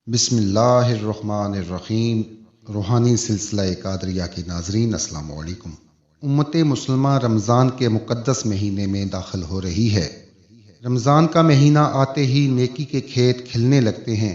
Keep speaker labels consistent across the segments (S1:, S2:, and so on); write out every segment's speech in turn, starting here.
S1: بسم اللہ الرحمن الرحیم۔ روحانی سلسلہ قادریہ کے ناظرین السلام علیکم۔ امت مسلمہ رمضان کے مقدس مہینے میں داخل ہو رہی ہے۔ رمضان کا مہینہ آتے ہی نیکی کے کھیت کھلنے لگتے ہیں،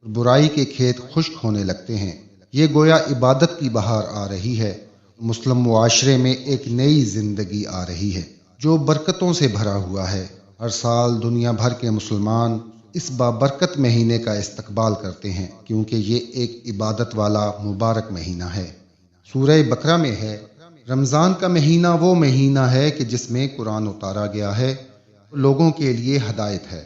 S1: برائی کے کھیت خشک ہونے لگتے ہیں۔ یہ گویا عبادت کی بہار آ رہی ہے۔ مسلم معاشرے میں ایک نئی زندگی آ رہی ہے جو برکتوں سے بھرا ہوا ہے۔ ہر سال دنیا بھر کے مسلمان اس بابرکت مہینے کا استقبال کرتے ہیں کیونکہ یہ ایک عبادت والا مبارک مہینہ ہے۔ سورہ بقرہ میں ہے، رمضان کا مہینہ وہ مہینہ ہے کہ جس میں قرآن اتارا گیا ہے، لوگوں کے لیے ہدایت ہے،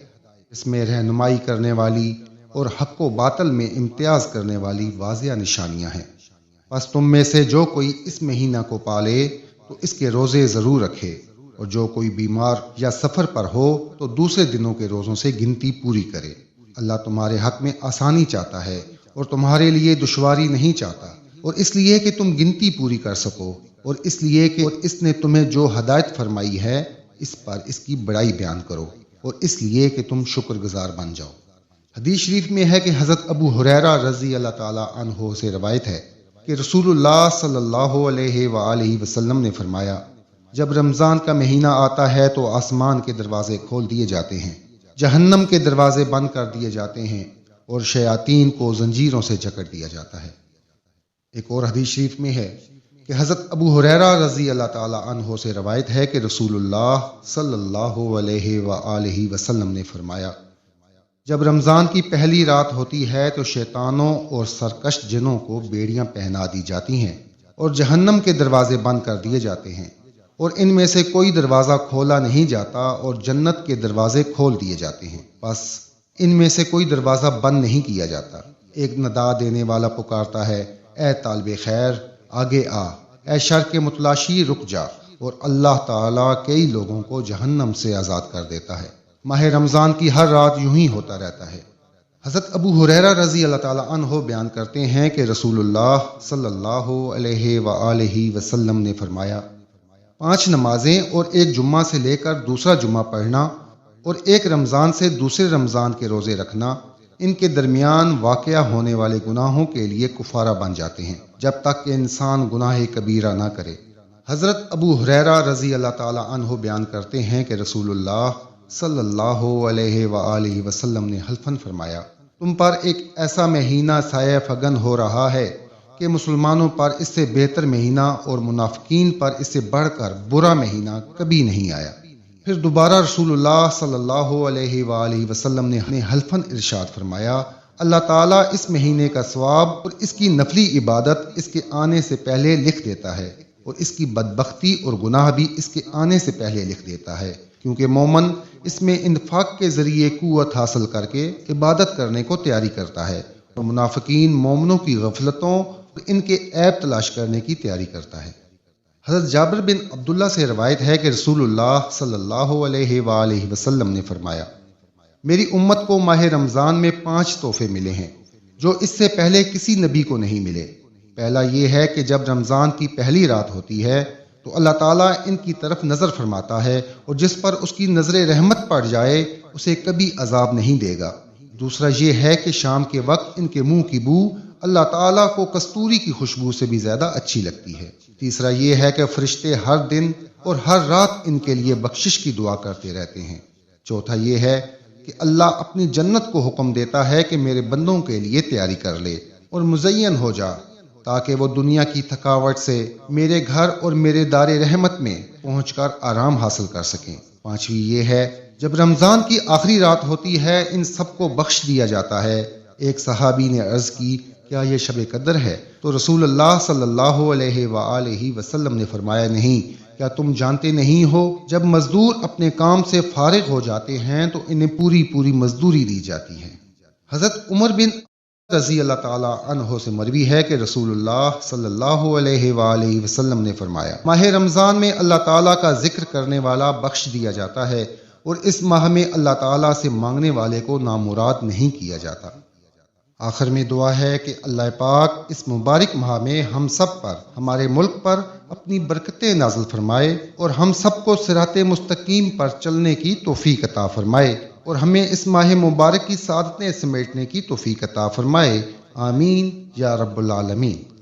S1: اس میں رہنمائی کرنے والی اور حق و باطل میں امتیاز کرنے والی واضح نشانیاں ہیں۔ پس تم میں سے جو کوئی اس مہینہ کو پالے تو اس کے روزے ضرور رکھے، اور جو کوئی بیمار یا سفر پر ہو تو دوسرے دنوں کے روزوں سے گنتی پوری کرے۔ اللہ تمہارے حق میں آسانی چاہتا ہے اور تمہارے لیے دشواری نہیں چاہتا، اور اس لیے کہ تم گنتی پوری کر سکو، اور اس لیے کہ اس نے تمہیں جو ہدایت فرمائی ہے اس پر اس کی بڑائی بیان کرو، اور اس لیے کہ تم شکر گزار بن جاؤ۔ حدیث شریف میں ہے کہ حضرت ابو ہریرہ رضی اللہ تعالی عنہ سے روایت ہے کہ رسول اللہ صلی اللہ علیہ وآلہ وسلم نے فرمایا، جب رمضان کا مہینہ آتا ہے تو آسمان کے دروازے کھول دیے جاتے ہیں، جہنم کے دروازے بند کر دیے جاتے ہیں، اور شیاطین کو زنجیروں سے جکڑ دیا جاتا ہے۔ ایک اور حدیث شریف میں ہے کہ حضرت ابو ہریرہ رضی اللہ تعالی عنہ سے روایت ہے کہ رسول اللہ صلی اللہ علیہ وآلہ وسلم نے فرمایا، جب رمضان کی پہلی رات ہوتی ہے تو شیطانوں اور سرکش جنوں کو بیڑیاں پہنا دی جاتی ہیں اور جہنم کے دروازے بند کر دیے جاتے ہیں، اور ان میں سے کوئی دروازہ کھولا نہیں جاتا اور جنت کے دروازے کھول دیے جاتے ہیں، بس ان میں سے کوئی دروازہ بند نہیں کیا جاتا۔ ایک ندا دینے والا پکارتا ہے، اے طالب خیر آگے آ، اے شر کے متلاشی رک جا، اور اللہ تعالیٰ کئی لوگوں کو جہنم سے آزاد کر دیتا ہے۔ ماہ رمضان کی ہر رات یوں ہی ہوتا رہتا ہے۔ حضرت ابو ہریرہ رضی اللہ تعالی عنہ بیان کرتے ہیں کہ رسول اللہ صلی اللہ علیہ وآلہ وسلم نے فرمایا، 5 نمازیں اور ایک جمعہ سے لے کر دوسرا جمعہ پڑھنا اور ایک رمضان سے دوسرے رمضان کے روزے رکھنا ان کے درمیان واقع ہونے والے گناہوں کے لیے کفارہ بن جاتے ہیں جب تک کہ انسان گناہ کبیرہ نہ کرے۔ حضرت ابو ہریرہ رضی اللہ تعالی عنہ بیان کرتے ہیں کہ رسول اللہ صلی اللہ علیہ وآلہ وسلم نے حلفاً فرمایا، تم پر ایک ایسا مہینہ سایہ فگن ہو رہا ہے کہ مسلمانوں پر اس سے بہتر مہینہ اور منافقین پر اس سے بڑھ کر برا مہینہ کبھی نہیں آیا۔ پھر دوبارہ رسول اللہ صلی اللہ علیہ وآلہ وسلم نے حلفاً ارشاد فرمایا، اللہ تعالیٰ اس مہینے کا ثواب اور اس کی نفلی عبادت اس کے آنے سے پہلے لکھ دیتا ہے، اور اس کی بدبختی اور گناہ بھی اس کے آنے سے پہلے لکھ دیتا ہے، کیونکہ مومن اس میں انفاق کے ذریعے قوت حاصل کر کے عبادت کرنے کو تیاری کرتا ہے، اور منافقین مومنوں کی غفلتوں اور ان کے عیب تلاش کرنے کی تیاری کرتا ہے۔ حضرت جابر بن عبداللہ سے روایت ہے کہ رسول اللہ صلی اللہ علیہ وآلہ وسلم نے فرمایا، میری امت کو ماہ رمضان میں 5 تحفے ملے ہیں جو اس سے پہلے کسی نبی کو نہیں ملے۔ پہلا یہ ہے کہ جب رمضان کی پہلی رات ہوتی ہے تو اللہ تعالیٰ ان کی طرف نظر فرماتا ہے، اور جس پر اس کی نظر رحمت پڑ جائے اسے کبھی عذاب نہیں دے گا۔ دوسرا یہ ہے کہ شام کے وقت ان کے منہ کی بو اللہ تعالیٰ کو کستوری کی خوشبو سے بھی زیادہ اچھی لگتی ہے۔ تیسرا یہ ہے کہ فرشتے ہر دن اور ہر رات ان کے لیے بخشش کی دعا کرتے رہتے ہیں۔ چوتھا یہ ہے کہ اللہ اپنی جنت کو حکم دیتا ہے کہ میرے بندوں کے لیے تیاری کر لے اور مزین ہو جا، تاکہ وہ دنیا کی تھکاوٹ سے میرے گھر اور میرے دار رحمت میں پہنچ کر آرام حاصل کر سکیں۔ پانچویں یہ ہے، جب رمضان کی آخری رات ہوتی ہے ان سب کو بخش دیا جاتا ہے۔ ایک صحابی نے عرض کی، کیا یہ شب قدر ہے؟ تو رسول اللہ صلی اللہ علیہ وآلہ وسلم نے فرمایا، نہیں، کیا تم جانتے نہیں ہو جب مزدور اپنے کام سے فارغ ہو جاتے ہیں تو انہیں پوری مزدوری دی جاتی ہے۔ حضرت عمر بن رضی اللہ تعالی عنہ سے مروی ہے کہ رسول اللہ صلی اللہ علیہ وآلہ وسلم نے فرمایا، ماہ رمضان میں اللہ تعالیٰ کا ذکر کرنے والا بخش دیا جاتا ہے، اور اس ماہ میں اللہ تعالیٰ سے مانگنے والے کو نامراد نہیں کیا جاتا۔ آخر میں دعا ہے کہ اللہ پاک اس مبارک ماہ میں ہم سب پر، ہمارے ملک پر اپنی برکتیں نازل فرمائے اور ہم سب کو صراط مستقیم پر چلنے کی توفیق عطا فرمائے۔ اور ہمیں اس ماہ مبارک کی سعادتیں سمیٹنے کی توفیق عطا فرمائے، آمین یا رب العالمین۔